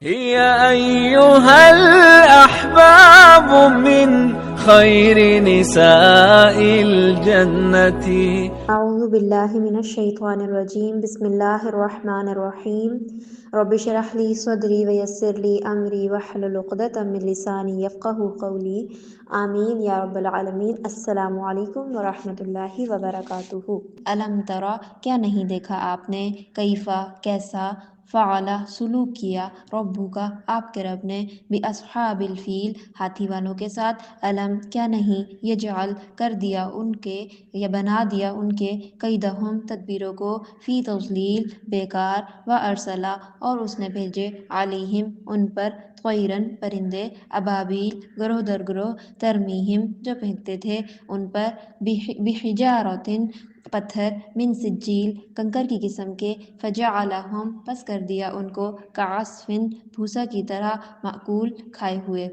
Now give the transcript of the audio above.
هي أيها الأحباب من خير نساء الجنة. اعوذ باللہ من الشیطان الرجیم، بسم اللہ الرحمن الرحیم۔ رب اشرح لی صدری ویسر لی امری واحلل عقدۃ من لسانی یفقہوا قولی، آمین یا رب العالمین۔ السلام علیکم ورحمۃ اللہ وبرکاتہ۔ الم ترا، کیا نہیں دیکھا آپ نے، کیفا کیسا، فعلا سلوک کیا، ربو کا آپ کے رب نے، باصحاب الفیل ہاتھی والوں کے ساتھ، علم کیا نہیں، یجعل کر دیا ان کے یا بنا دیا ان کے، قیدہم تدبیروں کو، فی تضلیل بیکار، و ارسلا اور اس نے بھیجے، علیہم ان پر، طیرن پرندے، ابابیل گروہ در گروہ، ترمیہم جو پھینکتے تھے ان پر، بحجارتن پتھر، من سجیل کنکر کی قسم کے، فجعلہم پس کر دیا ان کو، کعصف بھوسا کی طرح، مأکول کھائے ہوئے۔